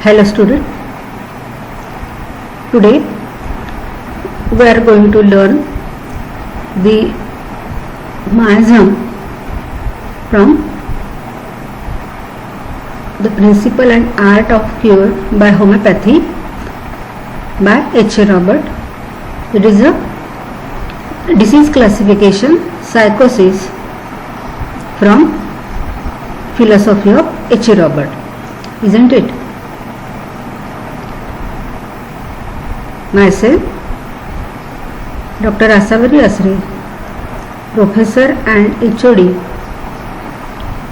Hello student, today we are going to learn the miasm from the principle and art of cure by homeopathy by H.A. Robert. It is a disease classification psychosis from philosophy of H.A. Robert, isn't it? Myself, Dr. Asavari Asre, Professor and HOD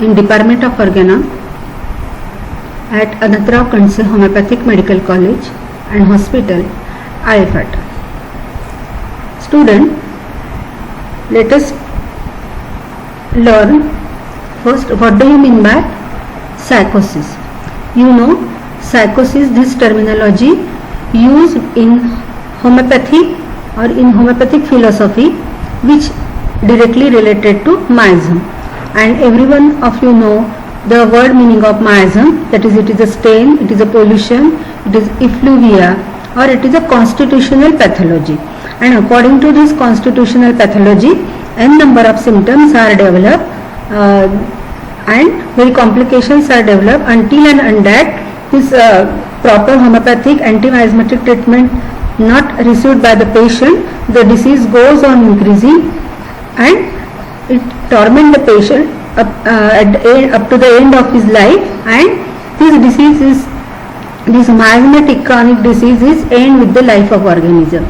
in Department of Organon at Anantrao Kandse Homeopathic Medical College and Hospital, IFAT. Student, let us learn first what do you mean by psychosis. You know, psychosis, this terminology used in homeopathy or in homeopathic philosophy which directly related to miasm, and everyone of you know the word meaning of miasm, that is, it is a stain, it is a pollution, it is effluvia, or it is a constitutional pathology, and according to this constitutional pathology n number of symptoms are developed and very complications are developed until and until this proper homeopathic anti-miasmatic treatment not received by the patient, the disease goes on increasing and it torments the patient up to the end of his life, and this miasmatic chronic disease is end with the life of organism.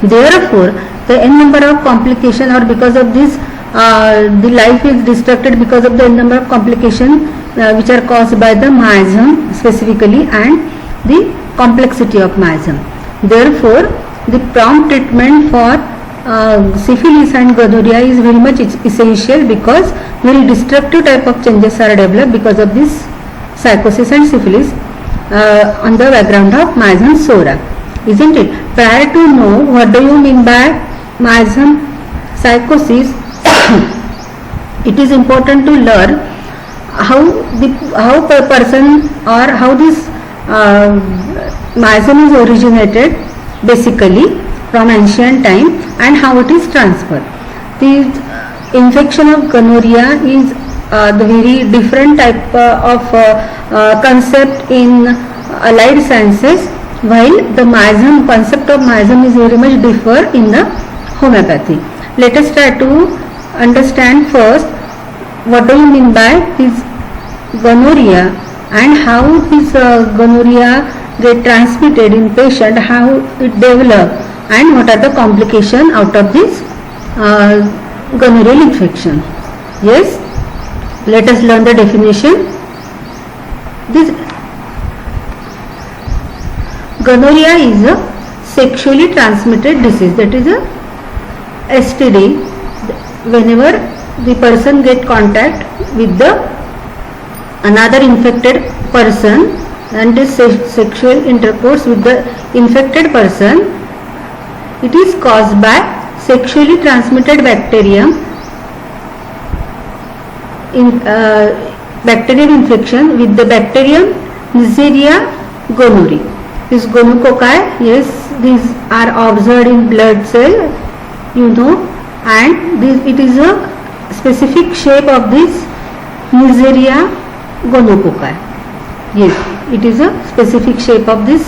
Therefore, the n number of complications, or because of this the life is disrupted because of the n number of complications which are caused by the miasm specifically and the complexity of miasm. Therefore, the prompt treatment for syphilis and gonorrhea is very much essential because very destructive type of changes are developed because of this psychosis and syphilis on the background of miasm sora, isn't it? Prior to know what do you mean by miasm psychosis, it is important to learn how the person or how this miasm is originated basically from ancient time and how it is transferred. The infection of gonorrhea is the very different type of concept in allied sciences, while the miasm concept of miasm is very much differ in the homeopathy. Let us try to understand first what do you mean by this gonorrhea and how this gonorrhea get transmitted in patient, how it develop, and what are the complications out of this gonorrheal infection. Yes, let us learn the definition. This gonorrhea is a sexually transmitted disease, that is a STD. Whenever the person get contact with the another infected person and is sexual intercourse with the infected person, it is caused by sexually transmitted bacterium in bacterial infection with the bacterium Neisseria gonorrhoeae. This gonococci, yes, these are observed in blood cell, you know, and it is a specific shape of this Neisseria gonococci. Yes, it is a specific shape of this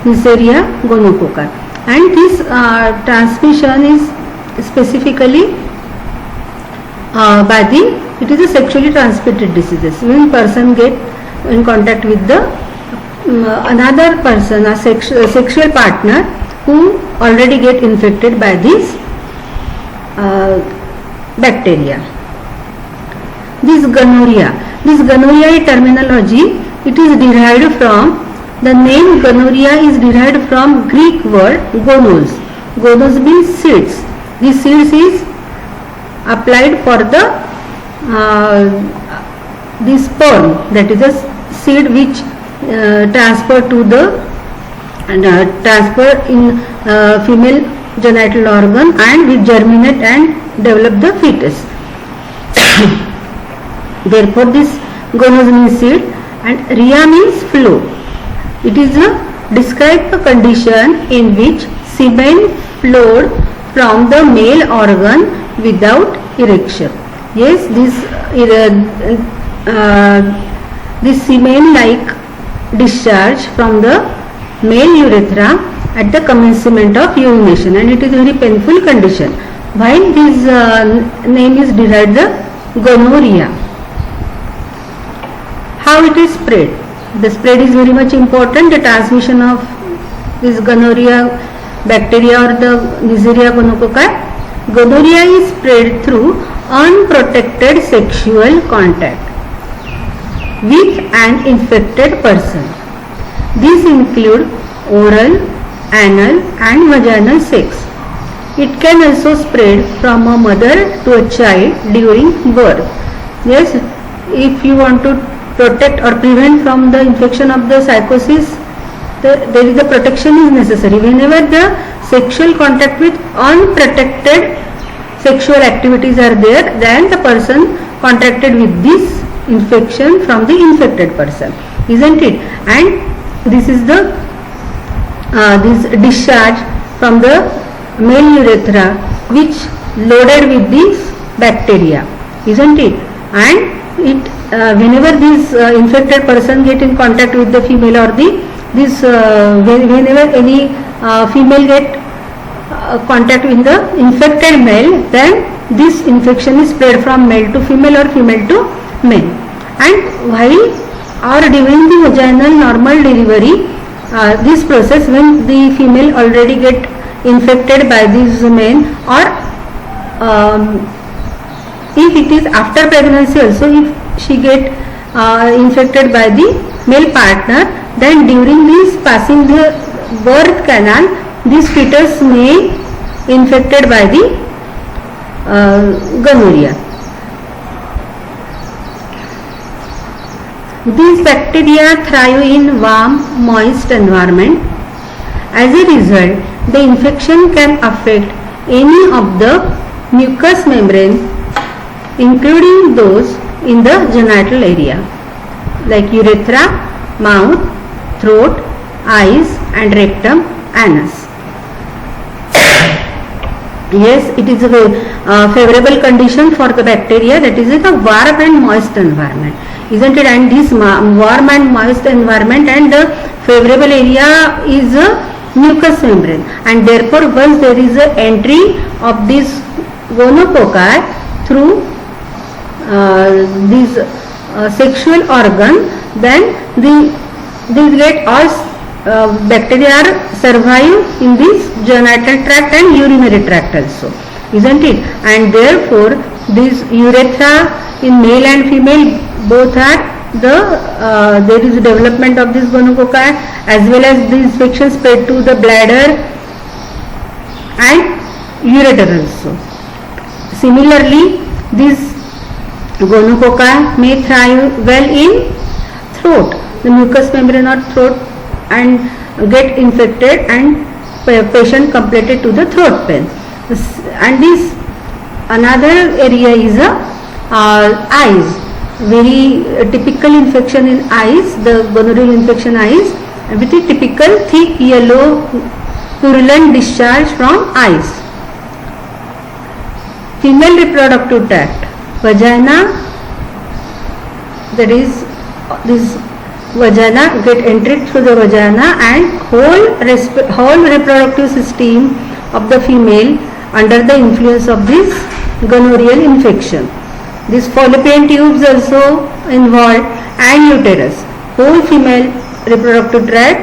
Neisseria gonococci, and this transmission is specifically by it is a sexually transmitted diseases. When person get in contact with the another person, a sexual partner who already get infected by this bacteria. This gonorrhea terminology, it is derived from, the name gonorrhea is derived from Greek word gonos. Gonos means seeds. This seeds is applied for the sperm, that is a seed which transfer to the transfer in female genital organ and which germinate and develop the fetus. Therefore, this gonos means seed, and Rhea means flow. It is a describe a condition in which semen flowed from the male organ without erection. Yes, this semen like discharge from the male urethra at the commencement of urination, and it is a very painful condition. While this name is derived the gonorrhea. How it is spread? The spread is very much important. The transmission of this gonorrhea bacteria or the Neisseria gonococcus. Gonorrhea is spread through unprotected sexual contact with an infected person. These include oral, anal and vaginal sex. It can also spread from a mother to a child during birth. Yes, if you want to protect or prevent from the infection of the psychosis, there is a protection is necessary. Whenever the sexual contact with unprotected sexual activities are there, then the person contracted with this infection from the infected person, isn't it? And this is the this discharge from the male urethra which loaded with this bacteria, isn't it? And it whenever this infected person get in contact with the female or whenever any female get contact with the infected male, then this infection is spread from male to female or female to male. And while or during the vaginal normal delivery, this process, when the female already get infected by this male, or if it is after pregnancy also, if she get infected by the male partner, then during this passing the birth canal, this fetus may infected by the gonorrhea. These bacteria thrive in warm, moist environment. As a result, the infection can affect any of the mucous membrane, including those in the genital area like urethra, mouth, throat, eyes and rectum, anus. Yes, it is a favorable condition for the bacteria, that is in a warm and moist environment, isn't it? And this warm and moist environment and the favorable area is a mucous membrane, and therefore once there is a entry of this gonococci through this sexual organ, then these get all bacteria are survive in this genital tract and urinary tract also, isn't it? And therefore this urethra in male and female both are there is development of this gonococci, as well as the infection spread to the bladder and ureter also. Similarly, this gonococci may thrive well in throat, the mucous membrane or throat, and get infected and patient completed to the throat pain. And this another area is eyes. Very typical infection in eyes, the gonorrheal infection eyes, with a typical thick yellow purulent discharge from eyes. Female reproductive tract, vagina, that is this vagina get entered through the vagina, and whole reproductive system of the female under the influence of this gonorrheal infection. This fallopian tubes also involved and uterus. Whole female reproductive tract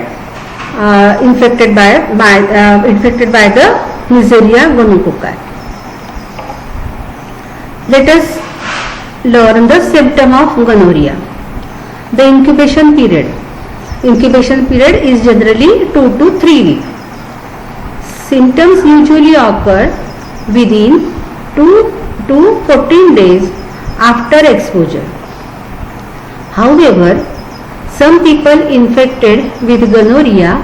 infected by the Neisseria gonococcus. Let us learn the symptom of gonorrhea. The incubation period. Incubation period is generally 2 to 3 weeks. Symptoms usually occur within 2 to 14 days after exposure. However, some people infected with gonorrhea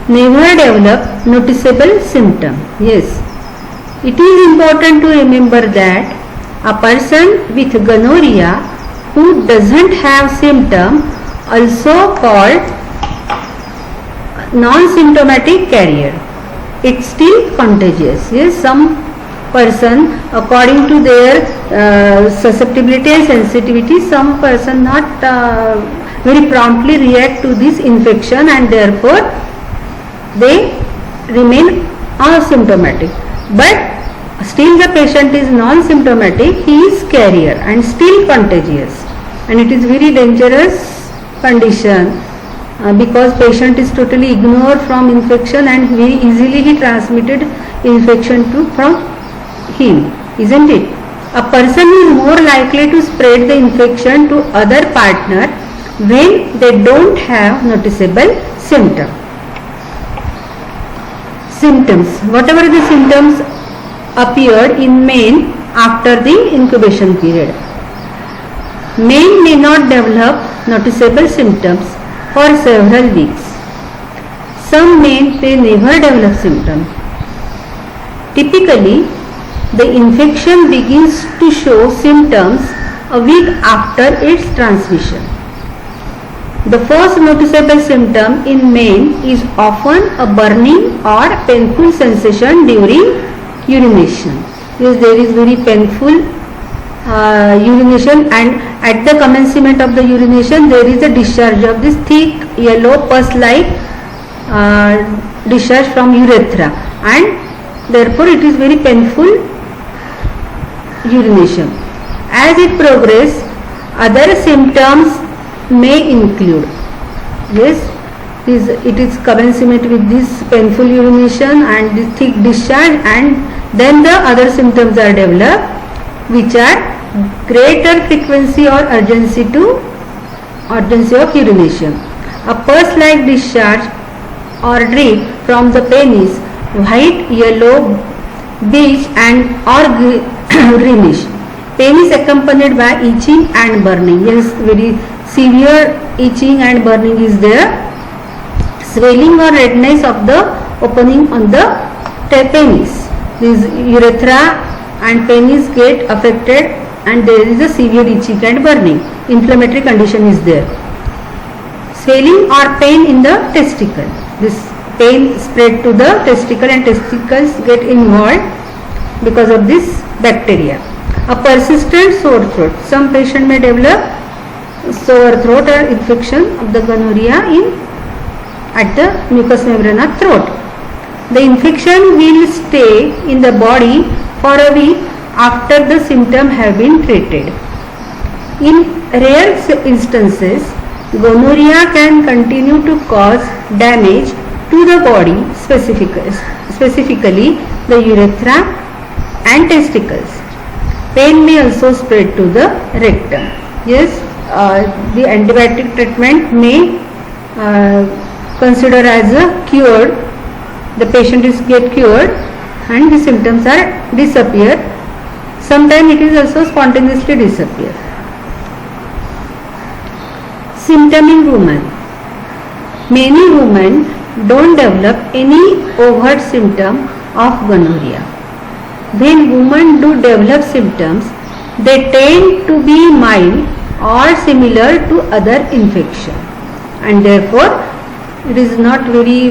never develop noticeable symptom. Yes, it is important to remember that a person with gonorrhea who doesn't have symptom also called non-symptomatic carrier. It's still contagious. Yes, some person according to their susceptibility and sensitivity, some person not very promptly react to this infection and therefore they remain asymptomatic. But still the patient is non-symptomatic, he is carrier and still contagious, and it is very dangerous condition because patient is totally ignored from infection and very easily he transmitted infection from him, isn't it? A person is more likely to spread the infection to other partner when they don't have noticeable symptoms. Whatever the symptoms appeared in men after the incubation period. Men may not develop noticeable symptoms for several weeks. Some men may never develop symptoms. Typically, the infection begins to show symptoms a week after its transmission. The first noticeable symptom in men is often a burning or painful sensation during urination. Yes, there is very painful urination, and at the commencement of the urination there is a discharge of this thick yellow pus-like discharge from urethra, and therefore it is very painful urination. As it progresses, other symptoms may include, yes, it is commencement with this painful urination and this thick discharge, and then the other symptoms are developed, which are greater frequency or urgency of urination. A pus-like discharge or drip from the penis, white, yellow, beige and or greenish. Penis accompanied by itching and burning. Yes, very severe itching and burning is there. Swelling or redness of the opening on the penis. This urethra and penis get affected and there is a severe itching and burning. Inflammatory condition is there. Swelling or pain in the testicle. This pain spread to the testicle and testicles get involved because of this bacteria. A persistent sore throat. Some patient may develop sore throat or infection of the gonorrhea at the mucous membrane of throat. The infection will stay in the body for a week after the symptoms have been treated. In rare instances, gonorrhea can continue to cause damage to the body, specifically the urethra and testicles. Pain may also spread to the rectum. Yes, the antibiotic treatment may consider as a cured. The patient is get cured and the symptoms are disappear. Sometimes it is also spontaneously disappear. Symptom in women. Many women don't develop any overt symptom of gonorrhea. When women do develop symptoms, they tend to be mild or similar to other infection, and therefore it is not very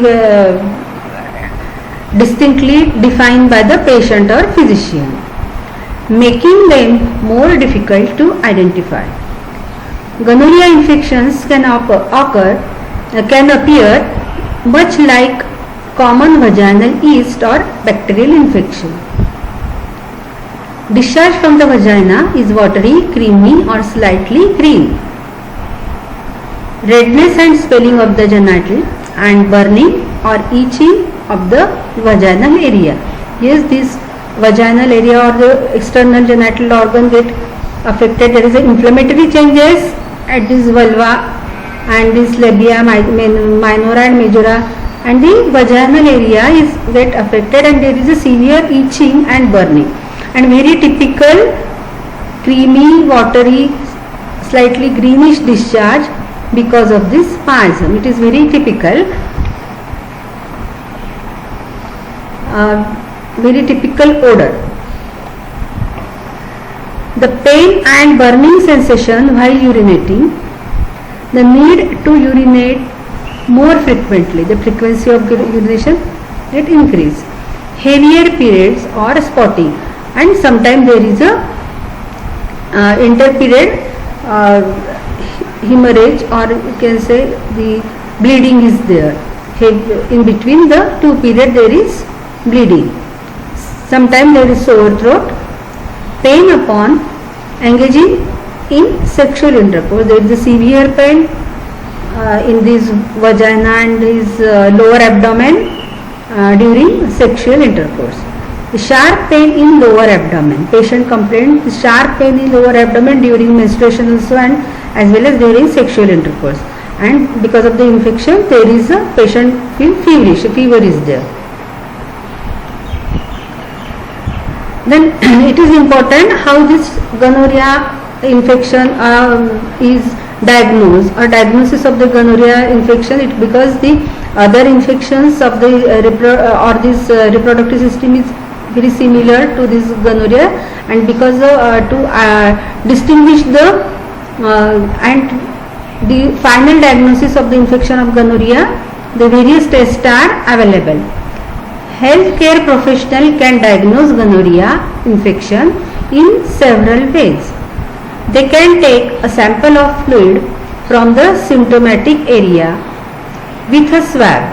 distinctly defined by the patient or physician, making them more difficult to identify. Gonorrhea infections can appear much like common vaginal yeast or bacterial infection. Discharge from the vagina is watery, creamy or slightly green. Redness and swelling of the genital and burning or itching of the vaginal area. Yes, this vaginal area or the external genital organ get affected. There is a inflammatory changes at this vulva and this labia minora and majora, and the vaginal area is get affected and there is a severe itching and burning, and very typical creamy, watery, slightly greenish discharge because of this miasm. It is very typical, very typical odor. The pain and burning sensation while urinating. the need to urinate more frequently, the frequency of urination it increase, heavier periods or spotting, and sometimes there is a interperiod hemorrhage, or you can say the bleeding is there. In between the two periods there is bleeding. Sometimes there is sore throat, pain upon engaging in sexual intercourse. There is a severe pain in this vagina and this lower abdomen during sexual intercourse. Sharp pain in lower abdomen. Patient complains sharp pain in lower abdomen during menstruation also, and as well as during sexual intercourse. And because of the infection, there is a patient feel feverish. Fever is there. Then it is important how this gonorrhea infection is diagnosed, or diagnosis of the gonorrhea infection. Because the other infections of the reproductive system is very similar to this gonorrhea, and because to distinguish the and the final diagnosis of the infection of gonorrhea, the various tests are available. Healthcare professional can diagnose gonorrhea infection in several ways. They can take a sample of fluid from the symptomatic area with a swab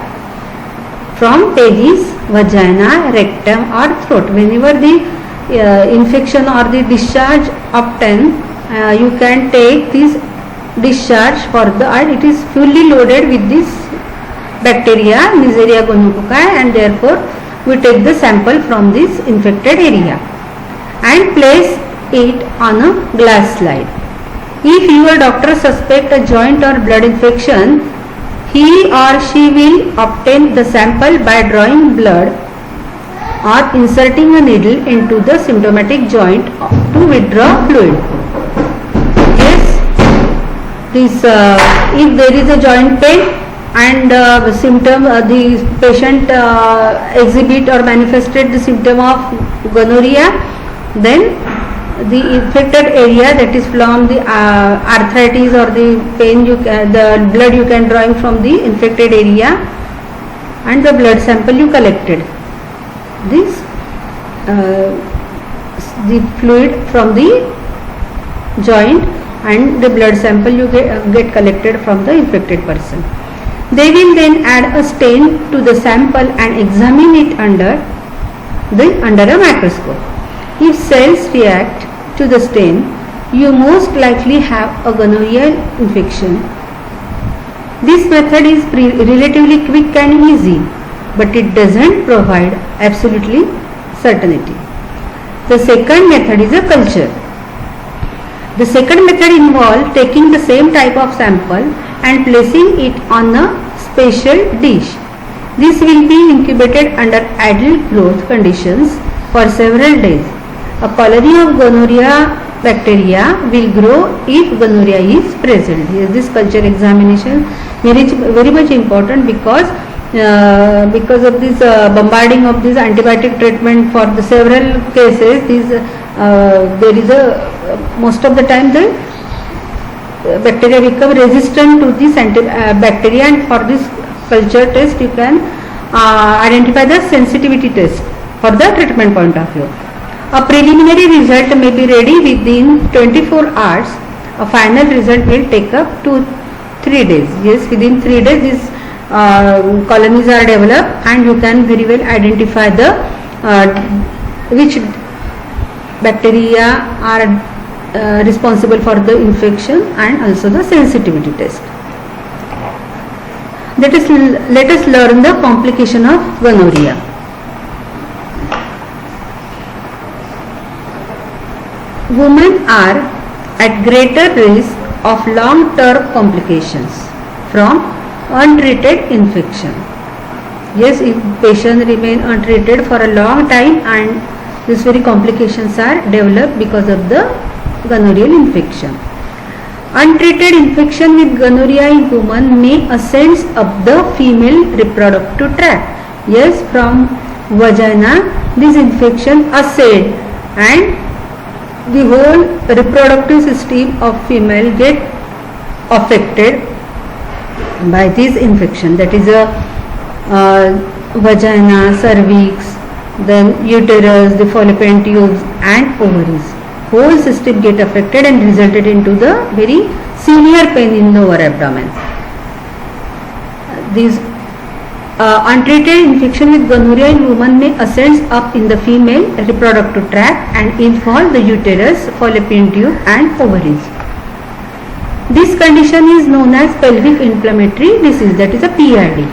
from pelvis, vagina, rectum or throat. Whenever the infection or the discharge obtained, you can take this discharge for the, and it is fully loaded with this bacteria Neisseria gonorrhoeae, and therefore we take the sample from this infected area and place it on a glass slide. If your doctor suspect a joint or blood infection, he or she will obtain the sample by drawing blood or inserting a needle into the symptomatic joint to withdraw fluid. Yes, this if there is a joint pain and the symptom, the patient exhibit or manifested the symptom of gonorrhea, then the infected area, that is from the arthritis or the pain, the blood you can draw from the infected area, and the blood sample you collected. This the fluid from the joint and the blood sample you get collected from the infected person. They will then add a stain to the sample and examine it under a microscope. If cells react to the stain, you most likely have a gonorrhea infection. This method is relatively quick and easy, but it doesn't provide absolutely certainty. The second method is a culture. The second method involves taking the same type of sample and placing it on a special dish. This will be incubated under ideal growth conditions for several days. A colony of gonorrhea bacteria will grow if gonorrhea is present. Yes, this culture examination very much important, because of this bombarding of this antibiotic treatment for the several cases, there is a most of the time the bacteria become resistant to this bacteria, and for this culture test you can identify the sensitivity test for the treatment point of view. A preliminary result may be ready within 24 hours. A final result will take up 2-3 days. Yes, within 3 days these colonies are developed, and you can very well identify the which bacteria are responsible for the infection, and also the sensitivity test. Let us learn the complication of gonorrhea. Women are at greater risk of long-term complications from untreated infection. Yes, if patient remain untreated for a long time, and these very complications are developed because of the gonorrheal infection. Untreated infection with gonorrhea in women may ascend up the female reproductive tract. Yes, from vagina this infection ascend, and the whole reproductive system of female get affected by this infection, that is a vagina, cervix, then uterus, the fallopian tubes and ovaries. Whole system get affected and resulted into the very severe pain in the lower abdomen. These untreated infection with gonorrhea in women may ascend up in the female reproductive tract and involve the uterus, fallopian tube and ovaries. This condition is known as pelvic inflammatory disease, that is a PID.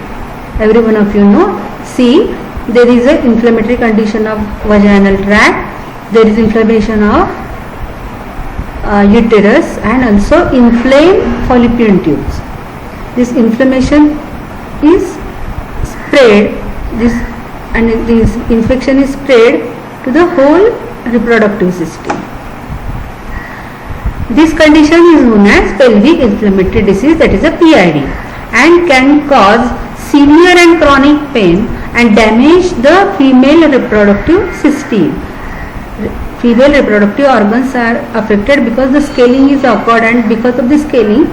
Every one of you know. See, there is a inflammatory condition of vaginal tract, there is inflammation of uterus and also inflamed fallopian tubes. This inflammation is spread, this infection is spread to the whole reproductive system. This condition is known as pelvic inflammatory disease, that is a PID, and can cause severe and chronic pain and damage the female reproductive system. Female reproductive organs are affected because the scaling is occurred, and because of the scaling,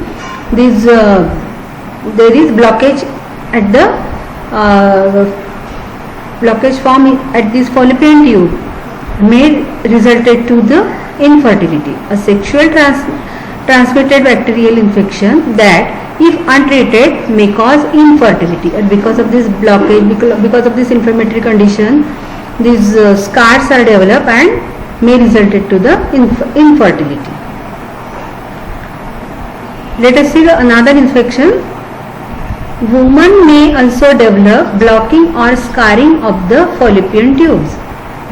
there is blockage at the blockage form at this fallopian tube may resulted to the infertility. A sexual transmitted bacterial infection that if untreated may cause infertility, and because of this blockage, because of this inflammatory condition, these scars are developed and may result to the infertility. Let us see another infection. Women may also develop blocking or scarring of the fallopian tubes,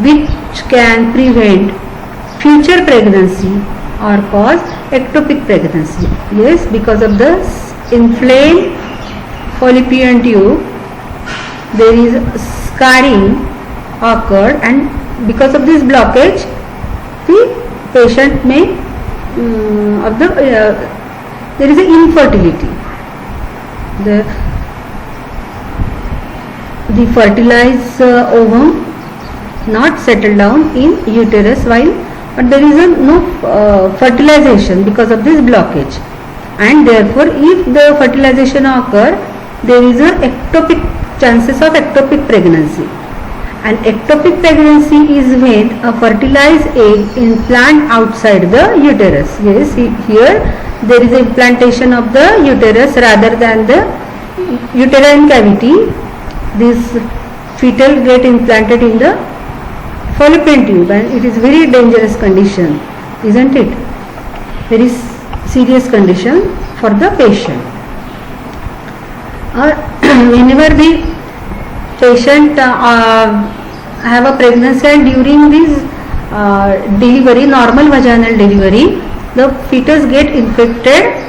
which can prevent future pregnancy or cause ectopic pregnancy. Yes, because of the inflamed fallopian tube, there is scarring occurred, and because of this blockage, the patient may there is an infertility. The fertilized ovum not settle down in uterus, but there is no fertilization because of this blockage, and therefore if the fertilization occur, there is a chances of ectopic pregnancy. An ectopic pregnancy is when a fertilized egg implant outside the uterus. Yes, here there is a implantation of the uterus rather than the uterine cavity. This fetal get implanted in the fallopian tube, and it is very dangerous condition, isn't it? Very serious condition for the patient. Whenever the patient have a pregnancy and during this delivery, normal vaginal delivery, the fetus get infected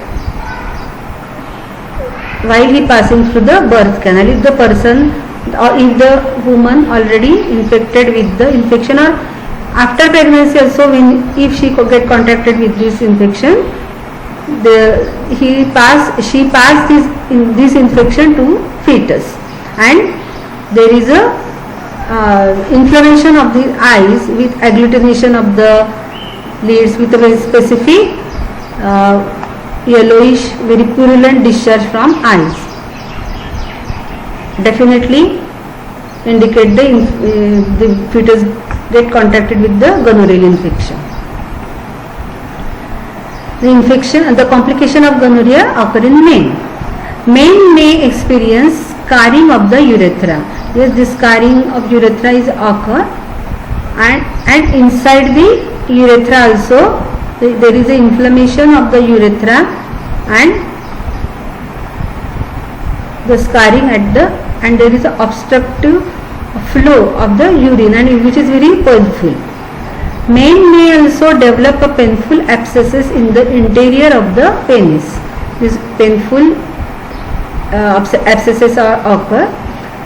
while he passing through the birth canal. If the person or if the woman already infected with the infection, or after pregnancy also, if she get contacted with this infection, she pass this infection to fetus, and there is a inflammation of the eyes with agglutination of the lids with a very specific yellowish, very purulent discharge from eyes. Definitely indicate the fetus get contacted with the gonorrheal infection. The complication of gonorrhea occur in men. Men may experience scarring of the urethra. Yes, the scarring of urethra is occur, and inside the urethra also there is an inflammation of the urethra and the scarring and there is an obstructive flow of the urine, and which is very painful. Men may also develop a painful abscesses in the interior of the penis. These painful abscesses occur.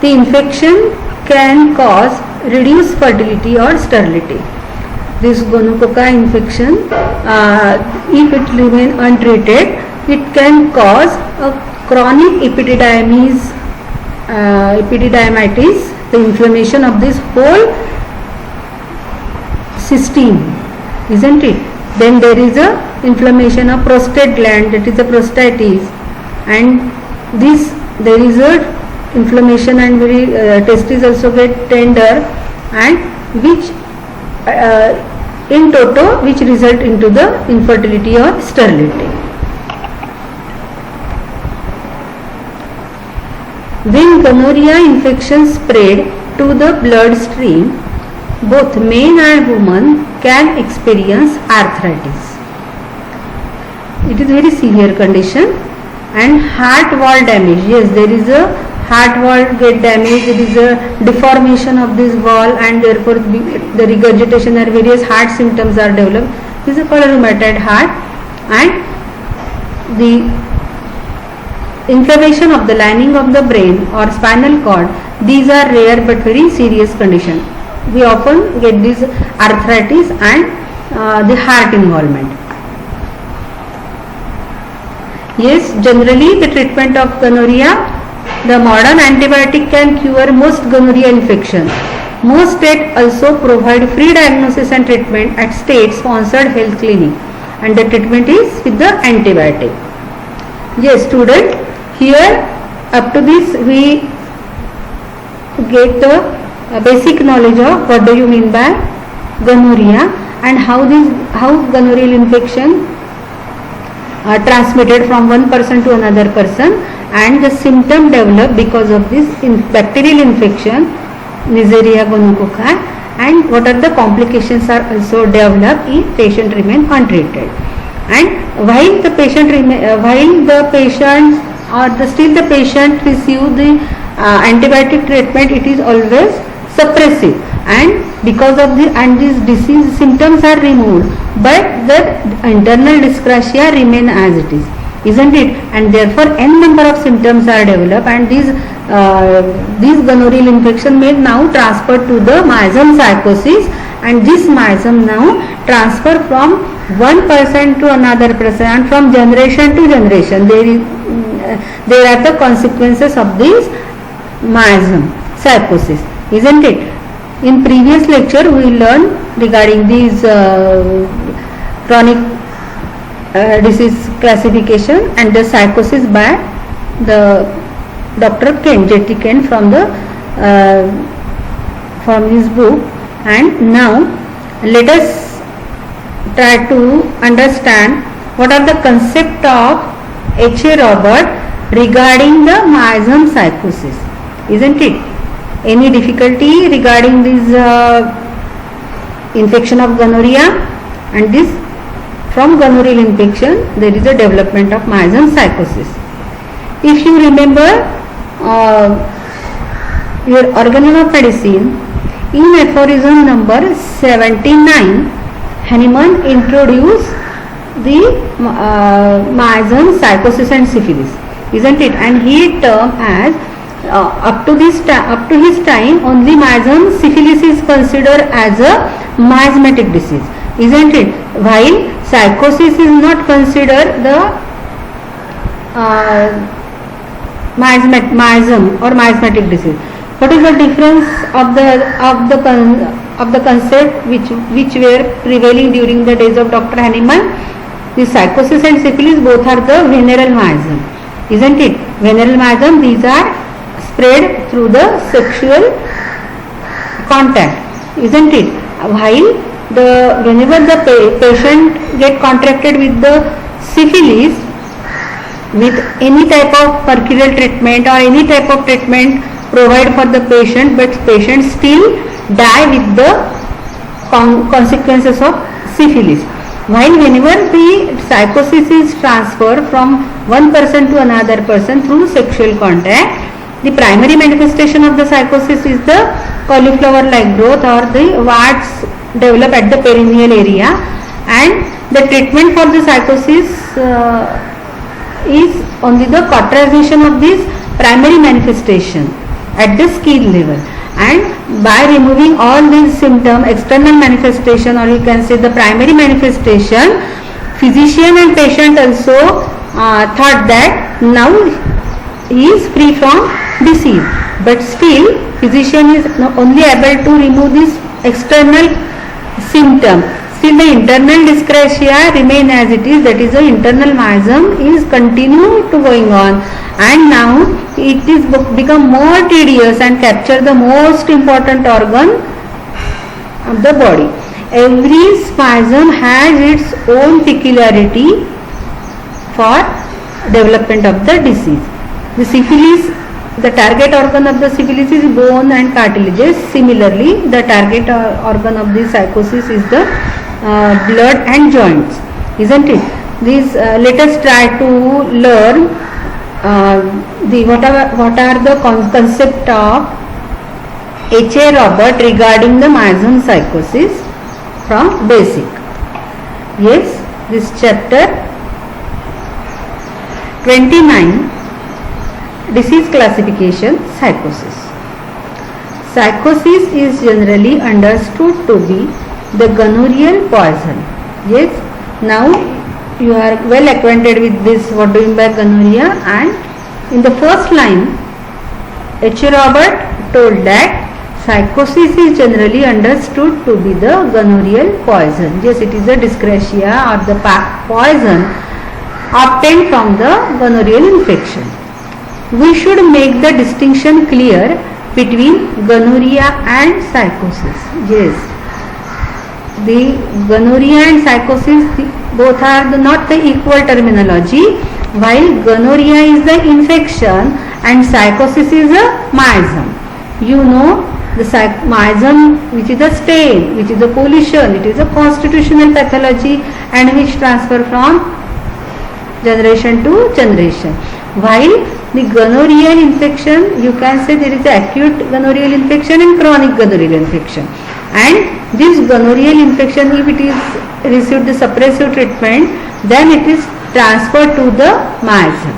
The infection can cause reduced fertility or sterility. This gonococca infection, if it remain untreated, it can cause a chronic epididymitis, the inflammation of this whole system, isn't it? Then there is a inflammation of prostate gland, that is the prostatitis, and this there is a inflammation and very testes also get tender, and which in toto which result into the infertility or sterility. When gonorrhea infection spread to the bloodstream, both men and women can experience arthritis. It is very severe condition. And heart wall damage, yes, there is a heart wall get damaged, there is a deformation of this wall, and therefore the regurgitation or various heart symptoms are developed. This is called a rheumatoid heart. And the inflammation of the lining of the brain or spinal cord, these are rare but very serious condition. We often get this arthritis and the heart involvement. Yes, generally the treatment of gonorrhea, the modern antibiotic can cure most gonorrhea infection. Most states also provide free diagnosis and treatment at state-sponsored health clinic, and the treatment is with the antibiotic. Yes, student, here up to this we get the basic knowledge of what do you mean by gonorrhea and how gonorrheal infection transmitted from one person to another person, and the symptom developed because of this bacterial infection, Neisseria gonococcus, and what are the complications are also developed if patient remain untreated. And while the patient still the patient receive the antibiotic treatment, it is always suppressive, and because of these disease symptoms are removed, but the internal dyscrasia remain as it is, isn't it? And therefore n number of symptoms are developed, and these gonorrheal infection may now transfer to the miasm psychosis, and this miasm now transfer from one person to another person, and from generation to generation there are the consequences of this miasm psychosis, isn't it? In previous lecture we learned regarding these chronic disease classification and the psychosis by the Dr. Kent, J.T. Kent from his book. And now let us try to understand what are the concept of H.A. Robert regarding the miasm psychosis, isn't it? Any difficulty regarding this infection of gonorrhea? And this from gonorrheal infection there is a development of miasm psychosis. If you remember your organelle of medicine, in aphorism number 79, Hahnemann introduced the miasm psychosis and syphilis, isn't it? And he termed as up to his time only miasm syphilis is considered as a miasmatic disease, isn't it? While psychosis is not considered the miasm or miasmatic disease. What is the difference of the concept which were prevailing during the days of Dr. Hahnemann? The psychosis and syphilis both are the venereal miasm, isn't it? Venereal miasm, these are spread through the sexual contact, isn't it? While whenever the patient get contracted with the syphilis, with any type of mercurial treatment or any type of treatment provide for the patient, but patient still die with the consequences of syphilis. While whenever the psychosis is transferred from one person to another person through sexual contact, the primary manifestation of the psychosis is the cauliflower-like growth or the warts develop at the perineal area, and the treatment for the psychosis is only the cauterization of this primary manifestation at the skin level, and by removing all these symptoms, external manifestation, or you can say the primary manifestation, physician and patient also thought that now he is free from disease, but still physician is only able to remove this external symptom. Still the internal dyscrasia remain as it is, that is the internal miasm is continue to going on, and now it is become more tedious and capture the most important organ of the body. Every spasm has its own peculiarity for development of the disease. The syphilis, the target organ of the syphilis is bone and cartilages. Similarly, the target organ of the psychosis is the blood and joints, isn't it? This let us try to learn what are the concept of H.A. Robert regarding the miasm psychosis from basic. Yes, this chapter 29, disease classification, psychosis. Psychosis is generally understood to be the gonorrheal poison. Yes, now you are well acquainted with this, what do you mean by gonorrhea, and in the first line H.A. Robert told that psychosis is generally understood to be the gonorrheal poison. Yes, it is the dyscrasia or the poison obtained from the gonorrheal infection. We should make the distinction clear between gonorrhea and psychosis. Yes, the gonorrhea and psychosis both are not the equal terminology. While gonorrhea is the infection and psychosis is a miasm. You know, the miasm, which is a stain, which is a pollution, it is a constitutional pathology and which transfer from generation to generation. While the gonorrheal infection, you can say there is acute gonorrheal infection and chronic gonorrheal infection. And this gonorrheal infection, if it is received the suppressive treatment, then it is transferred to the miasm.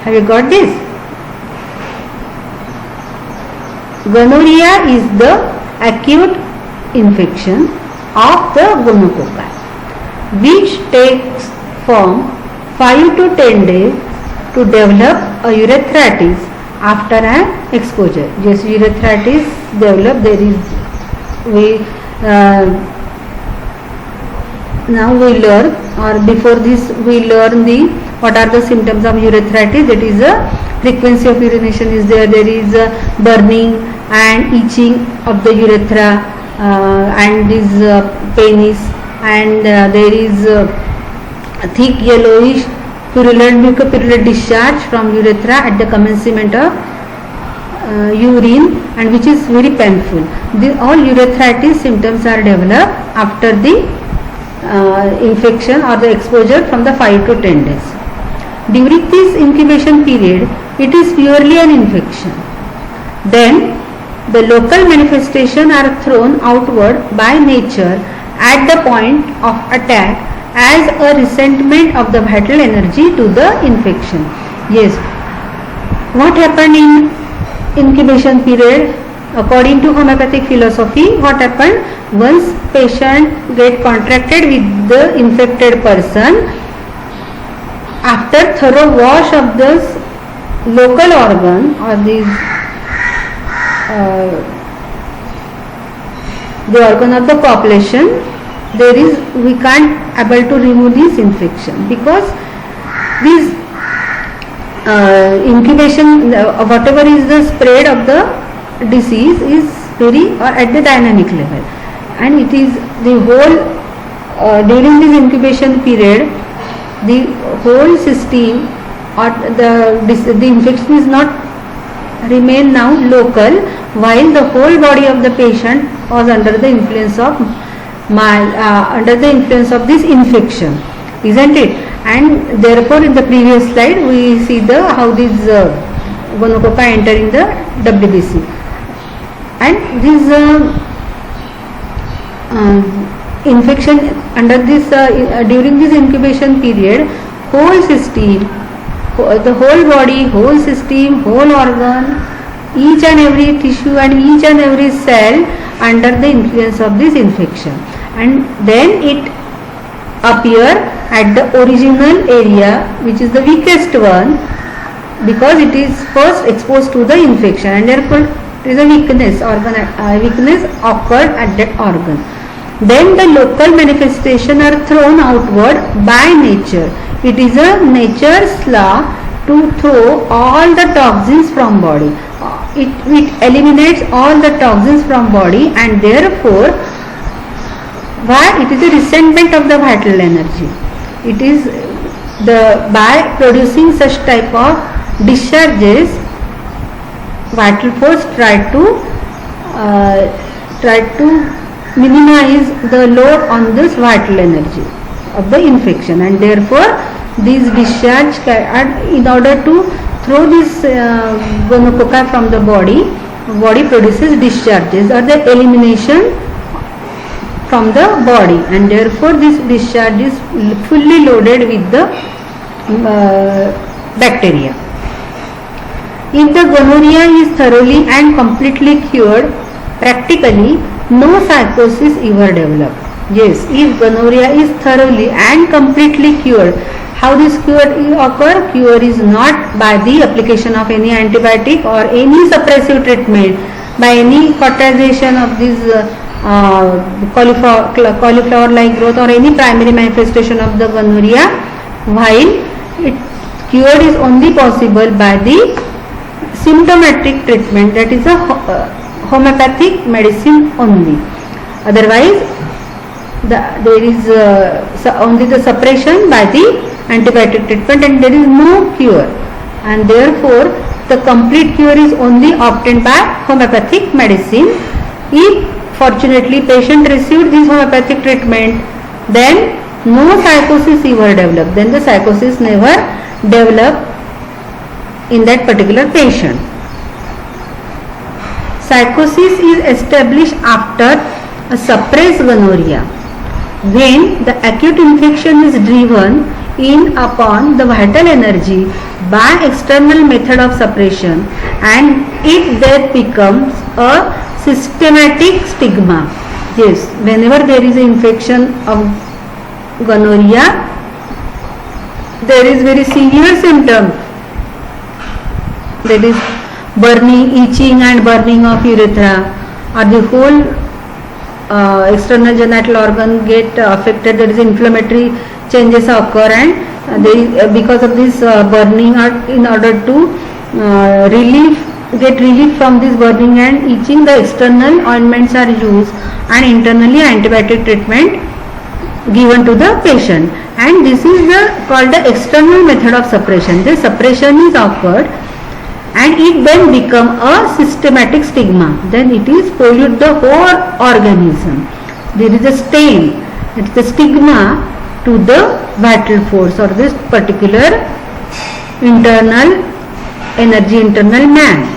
Have you got this? Gonorrhea is the acute infection of the gonococci, which takes from 5 to 10 days to develop a urethritis after an exposure. Yes, urethritis develop. There is now we learn, or before this we learn the what are the symptoms of urethritis. That is a frequency of urination is there. There is a burning and itching of the urethra and this penis, and there is a thick yellowish purulent mucopurulent discharge from urethra at the commencement of urine, and which is very painful. All urethritis symptoms are developed after the infection or the exposure from the 5 to 10 days. During this incubation period, it is purely an infection. Then the local manifestations are thrown outward by nature at the point of attack as a resentment of the vital energy to the infection. Yes, what happened in incubation period? According to homeopathic philosophy, what happened? Once patient get contracted with the infected person, after thorough wash of this local organ or the organ of the population, we can't able to remove this infection, because this incubation, whatever is the spread of the disease is very or at the dynamic level, and it is the whole during this incubation period, the whole system or the infection is not remain now local, while the whole body of the patient was under the influence of this infection, isn't it? And therefore in the previous slide we see how these gonococci enter in the WBC, and this infection under this during this incubation period, whole system, the whole body, whole system, whole organ, each and every tissue and each and every cell under the influence of this infection, and then it appear at the original area, which is the weakest one, because it is first exposed to the infection, and therefore there is a weakness occurred at that organ. then the local manifestation are thrown outward by nature. It is a nature's law to throw all the toxins from body. It eliminates all the toxins from body, and therefore why it is a resentment of the vital energy. It is the by producing such type of discharges, vital force try to minimize the load on this vital energy of the infection, and therefore these discharge in order to throw this gonococci from the body produces discharges or the elimination from the body, and therefore this discharge is fully loaded with the bacteria. If the gonorrhea is thoroughly and completely cured, practically no psychosis ever develop. Yes, if gonorrhea is thoroughly and completely cured, how this cure occur? Cure is not by the application of any antibiotic or any suppressive treatment, by any cauterization of this cauliflower like growth or any primary manifestation of the gonorrhea, while cure is only possible by the symptomatic treatment, that is a homeopathic medicine only. Otherwise there is only the suppression by the antibiotic treatment, and there is no cure, and therefore the complete cure is only obtained by homeopathic medicine. If fortunately patient received this homeopathic treatment, then no psychosis ever developed, then the psychosis never developed in that particular patient. Psychosis is established after a suppressed gonorrhea, when the acute infection is driven in upon the vital energy by external method of suppression, and it then becomes a systematic stigma. Yes, whenever there is an infection of gonorrhea, there is very severe symptom, that is burning, itching and burning of urethra, or the whole external genital organ get affected. There is inflammatory changes occur, and because of this burning, or in order to get relief from this burning and itching, the external ointments are used, and internally antibiotic treatment given to the patient, and this is called the external method of suppression. The suppression is occurred, and it then become a systematic stigma, then it is pollute the whole organism. There is a stain, it is the stigma to the vital force or this particular internal energy, internal man,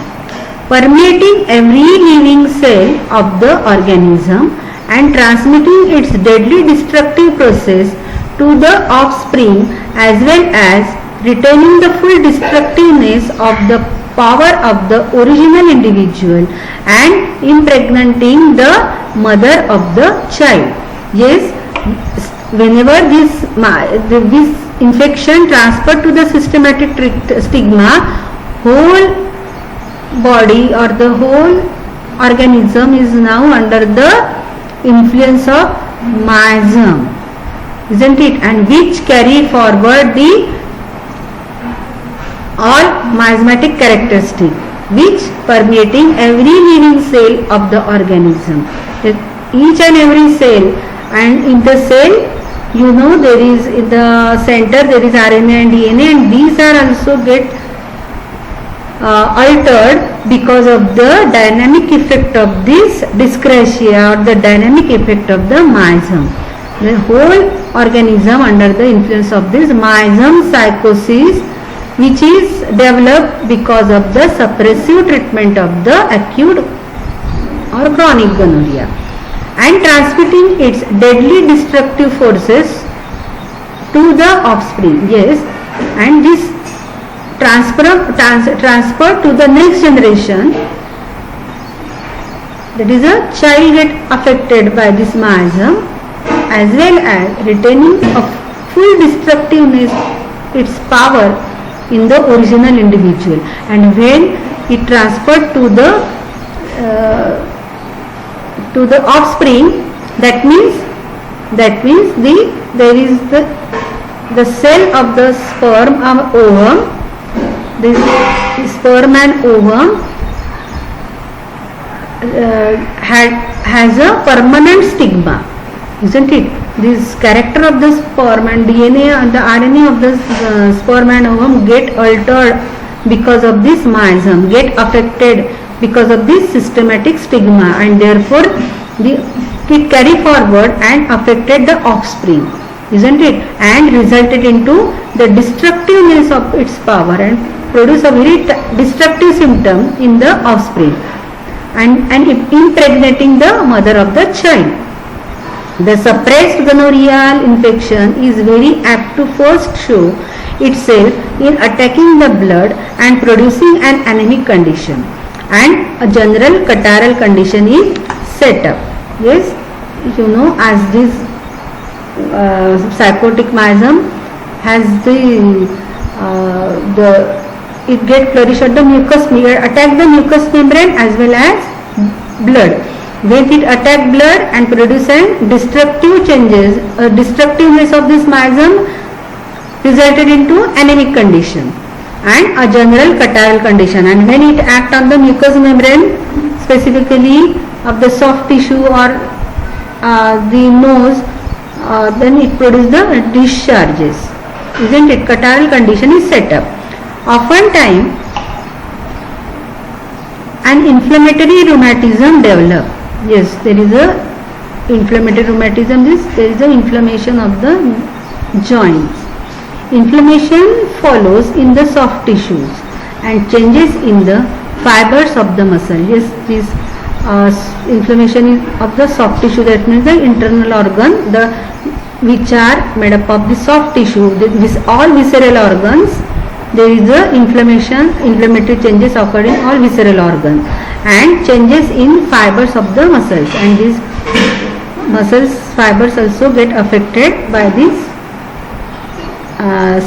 permeating every living cell of the organism and transmitting its deadly destructive process to the offspring, as well as retaining the full destructiveness of the power of the original individual and impregnating the mother of the child. Yes, whenever this infection transferred to the systematic stigma, whole body or the whole organism is now under the influence of miasm, isn't it? And which carry forward the all miasmatic characteristic, which permeating every living cell of the organism. Each and every cell, and in the cell, you know, there is in the center there is RNA and DNA, and these are also get altered because of the dynamic effect of this dyscrasia or the dynamic effect of the miasm. The whole organism under the influence of this miasm psychosis, which is developed because of the suppressive treatment of the acute or chronic gonorrhea, and transmitting its deadly destructive forces to the offspring. Yes, and this transfer to the next generation, that is a child get affected by this miasm, as well as retaining a full destructiveness, its power in the original individual, and when it transferred to the offspring, That means there is the cell of the sperm or ovum. This sperm and ovum has a permanent stigma, isn't it? This character of the sperm and DNA and the RNA of the sperm and ovum get altered because of this miasm, get affected because of this systematic stigma, and therefore it carry forward and affected the offspring, isn't it? And resulted into the destructiveness of its power and produce a very destructive symptom in the offspring and impregnating the mother of the child. The suppressed gonorrheal infection is very apt to first show itself in attacking the blood and producing an anemic condition, and a general catarrhal condition is set up. Yes, you know, as this cyclotic miasm has it get flourish at the mucous, attack the mucous membrane as well as blood. When it attack blood and produce an destructive changes, destructiveness of this miasm resulted into anemic condition and a general catarrhal condition. And when it act on the mucous membrane, specifically of the soft tissue or the nose, then it produces the discharges, isn't it? Catarrhal condition is set up. Oftentimes an inflammatory rheumatism develop. Yes, there is a inflammatory rheumatism. There is a inflammation of the joints. Inflammation follows in the soft tissues and changes in the fibers of the muscle. Yes, this inflammation is of the soft tissue, that means the internal organ, which are made up of the soft tissue. All visceral organs, there is a inflammatory changes occur in all visceral organs and changes in fibers of the muscles, and these muscles fibers also get affected by this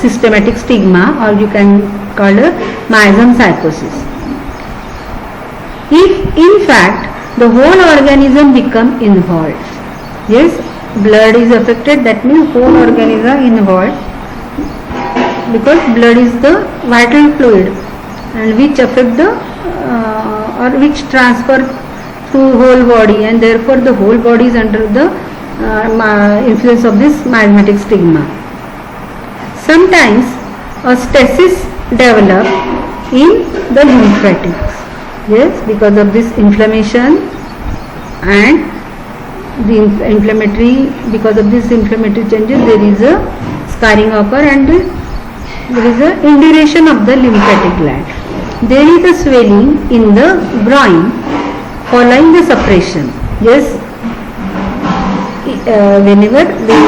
systematic stigma, or you can call it miasm psychosis. If in fact the whole organism become involved, yes, blood is affected, that means whole organism involved, because blood is the vital fluid and which affect the or which transfer through whole body, and therefore the whole body is under the influence of this miasmatic stigma. Sometimes a stasis develop in the lymphatics, yes, because of this inflammation and because of this inflammatory changes, there is a scarring occur and there is a induration of the lymphatic gland. There is a swelling in the groin following the suppression. Yes, whenever the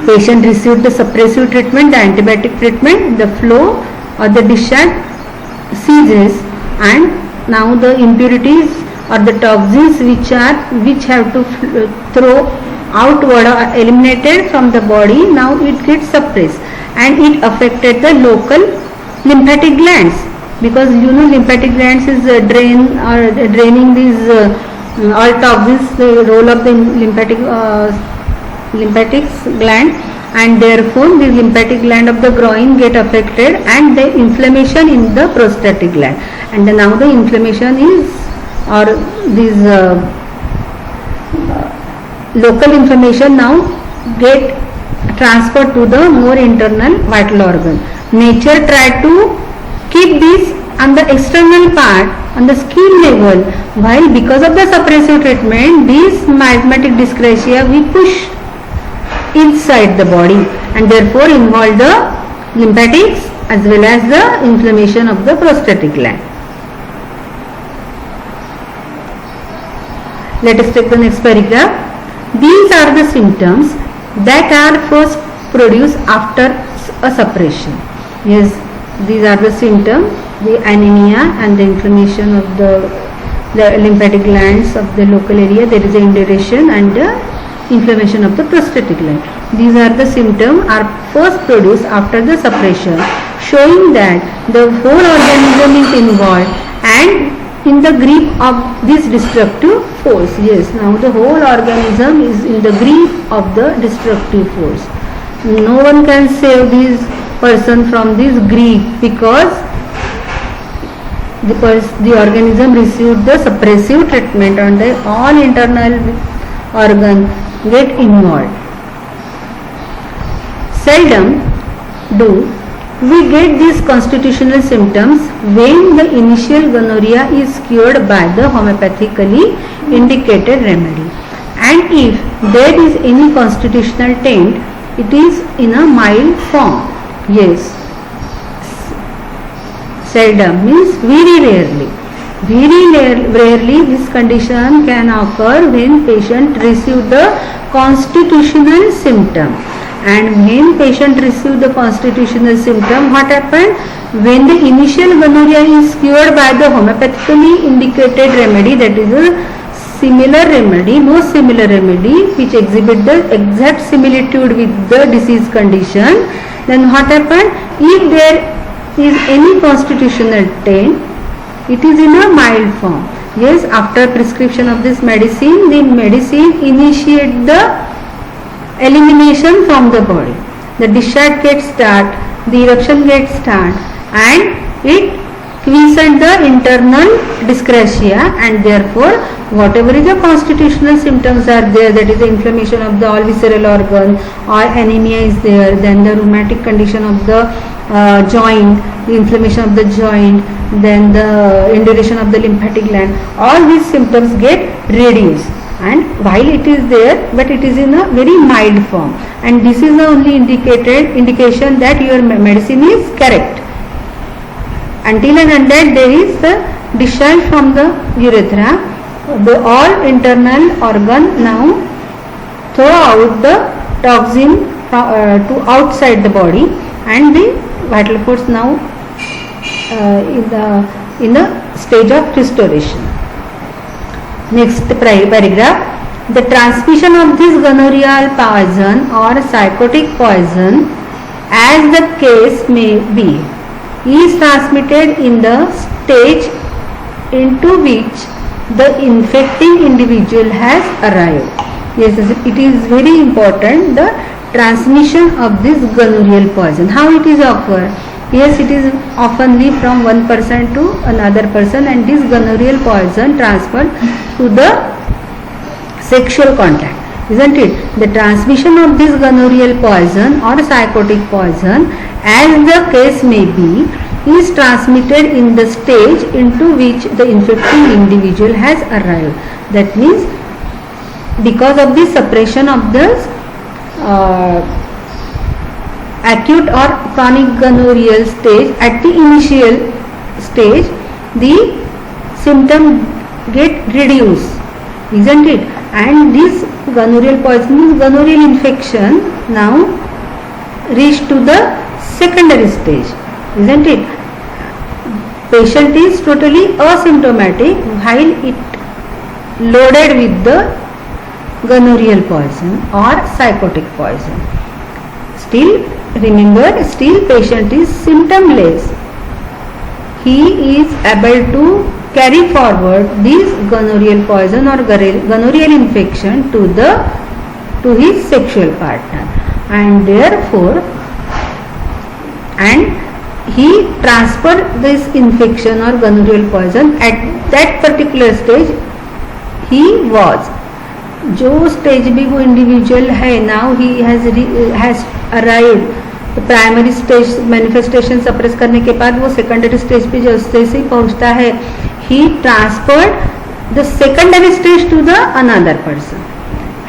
patient receives the suppressive treatment, the antibiotic treatment, the flow or the discharge ceases, and now the impurities or the toxins which have to throw outward or eliminated from the body, now it gets suppressed and it affected the local lymphatic glands, because you know lymphatic glands is draining these all toxins, the role of the lymphatic gland, and therefore the lymphatic gland of the groin get affected and the inflammation in the prostatic gland, and now the inflammation is or this local inflammation now get transferred to the more internal vital organ. Nature tried to keep this on the external part, on the skin level, while because of the suppressive treatment, this miasmatic dyscrasia we push inside the body and therefore involve the lymphatics as well as the inflammation of the prostatic gland. Let us take the next paragraph. These are the symptoms that are first produced after a suppression. Yes, these are the symptoms, the anemia and the inflammation of the lymphatic glands of the local area. There is a induration and the inflammation of the prostatic gland. These are the symptoms are first produced after the suppression, showing that the whole organism is involved and in the grip of this destructive force. Yes, now the whole organism is in the grip of the destructive force. No one can save this person from this grip, because the organism received the suppressive treatment and the all internal organ get involved. Seldom do we get these constitutional symptoms when the initial gonorrhea is cured by the homeopathically indicated remedy, and if there is any constitutional taint, it is in a mild form. Yes, seldom means very rarely. Rarely this condition can occur when patient receive the constitutional symptom. And when patient receive the constitutional symptom, what happened? When the initial gonorrhea is cured by the homeopathically indicated remedy, that is a similar remedy, most similar remedy which exhibit the exact similitude with the disease condition, then what happened? If there is any constitutional taint, it is in a mild form. Yes, after prescription of this medicine, the medicine initiate the elimination from the body. The discharge gets start, the eruption gets start, and it quiescent the internal dyscrasia, and therefore whatever is the constitutional symptoms are there, that is the inflammation of the all visceral organ or anemia is there, then the rheumatic condition of the joint, the inflammation of the joint, then the induration of the lymphatic gland, all these symptoms get reduced. And while it is there, but it is in a very mild form, and this is the only indication that your medicine is correct. Until and until there is the discharge from the urethra, the all internal organ now throw out the toxin to outside the body, and the vital force now in the stage of restoration. Next paragraph. The transmission of this gonorrheal poison or psychotic poison, as the case may be, is transmitted in the stage into which the infecting individual has arrived. Yes, it is very important, the transmission of this gonorrheal poison. How it is occur? Yes, it is oftenly from one person to another person, and this gonorrheal poison transferred to the sexual contact, isn't it? The transmission of this gonorrheal poison or psychotic poison, as the case may be, is transmitted in the stage into which the infecting individual has arrived. That means because of the suppression of this acute or chronic gonorrheal stage, at the initial stage the symptom get reduced, isn't it? And this gonorrheal poison, gonorrheal infection now reach to the secondary stage, isn't it? Patient is totally asymptomatic while it loaded with the gonorrheal poison or psychotic poison. Still, remember, still patient is symptomless. He is able to carry forward this gonorrheal poison or gonorrheal infection to his sexual partner, and therefore, and he transfer this infection or gonorrheal poison at that particular stage he was. जो stage भी वो individual है, now he has arrived primary stage manifestation suppress करने के बाद वो secondary stage पे जैसे ही पहुंचता है, he transferred the secondary stage to the another person.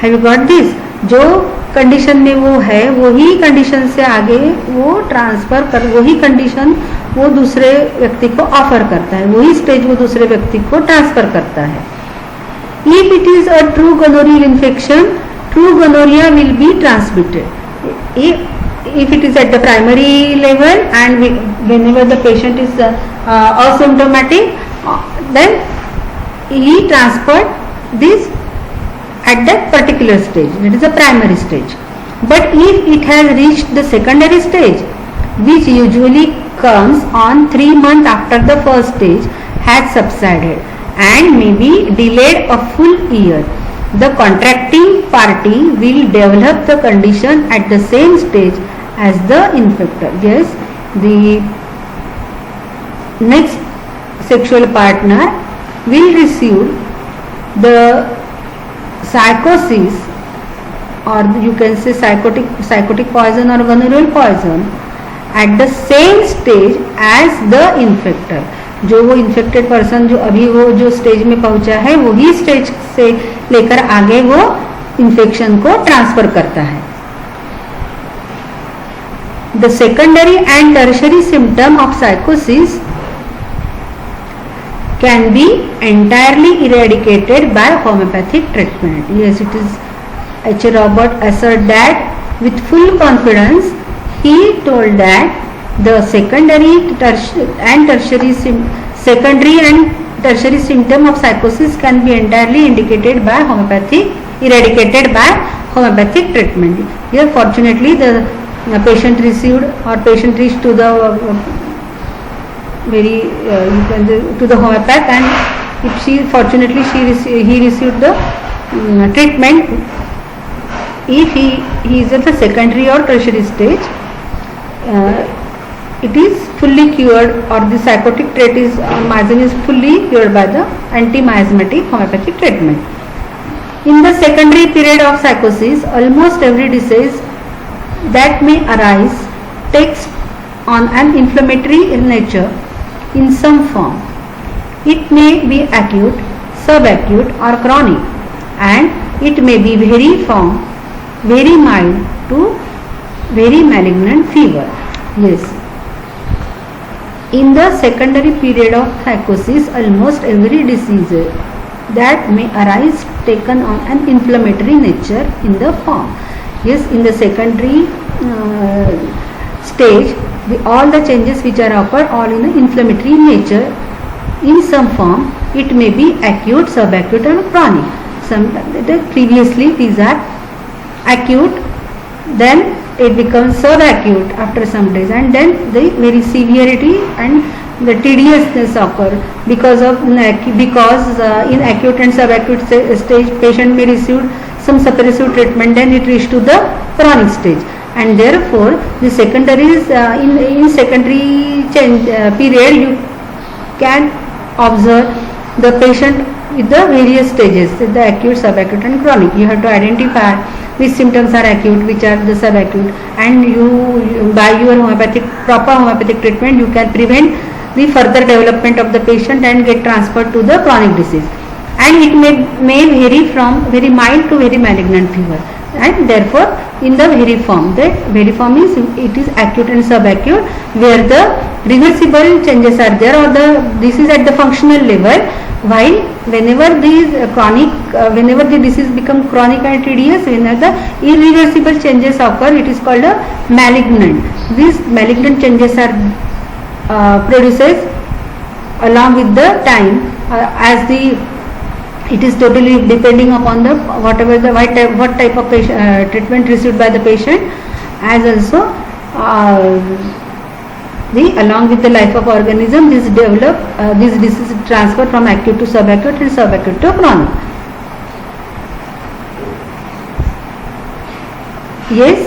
Have you got this? जो कंडीशन में वो है वही कंडीशन से आगे वो ट्रांसफर कर, वही कंडीशन वो दूसरे व्यक्ति को ऑफर करता है, वही स्टेज वो दूसरे व्यक्ति को ट्रांसफर करता है. If it is a true gonorrheal infection, true gonorrhea will be transmitted. If it is at the primary level and whenever the patient is asymptomatic, then he transferred this at that particular stage, that is the primary stage. But if it has reached the secondary stage, which usually comes on 3 months after the first stage, has subsided and may be delayed a full year. The contracting party will develop the condition at the same stage as the infector. Yes, the next sexual partner will receive the psychosis, or you can say psychotic poison or gonorrheal poison at the same stage as the infector. जो वो infected person जो अभी वो जो stage में पहुंचा है वही स्टेज से लेकर आगे वो इन्फेक्शन को ट्रांसफर करता है. The secondary and tertiary symptom of psychosis can be entirely eradicated by homeopathic treatment. Yes, it is H. Robert assert that with full confidence. He told that the secondary and tertiary symptom of psychosis can be entirely eradicated by homeopathic treatment. Here, fortunately, the patient received or patient reached to the to the homeopath, and if he received the treatment. If he is at the secondary or tertiary stage, it is fully cured, or the psychotic trait is miasm is fully cured by the anti-miasmatic homeopathic treatment. In the secondary period of psychosis, almost every disease that may arise takes on an inflammatory nature in some form. It may be acute, subacute or chronic, and it may be vary from very mild to very malignant fever. Yes. In the secondary period of psychosis, almost every disease that may arise taken on an inflammatory nature in the form. Yes, in the secondary stage, all the changes which are occurred all in the inflammatory nature in some form. It may be acute, subacute or chronic. Previously these are acute, then it becomes subacute after some days, and then the very severity and the tediousness occur because in acute and subacute stage patient may receive some suppressive treatment, then it reaches to the chronic stage, and therefore the secondaries in secondary period you can observe the patient with the various stages, the acute, subacute and chronic. You have to identify which symptoms are acute, which are the subacute, and you by your proper homeopathic treatment you can prevent the further development of the patient and get transferred to the chronic disease. And it may vary from very mild to very malignant fever, and therefore in the variform, the variform is it is acute and subacute where the reversible changes are there, or this is at the functional level, while whenever these whenever the disease become chronic and tedious, whenever the irreversible changes occur, it is called a malignant. These malignant changes are produces along with the time, as it is totally depending upon the what type of treatment received by the patient, as also along with the life of organism, this disease transfer from acute to subacute and subacute to chronic. Yes,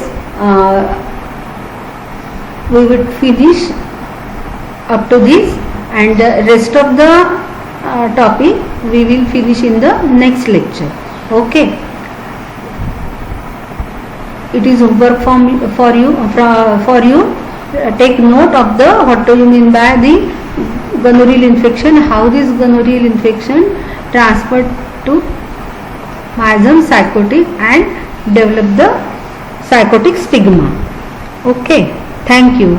we would finish up to this, and the rest of the topic we will finish in the next lecture. Okay, it is homework for you. Take note of what do you mean by the gonorrheal infection, how this gonorrheal infection transferred to miasm psychotic and develop the psychotic stigma. Okay, thank you.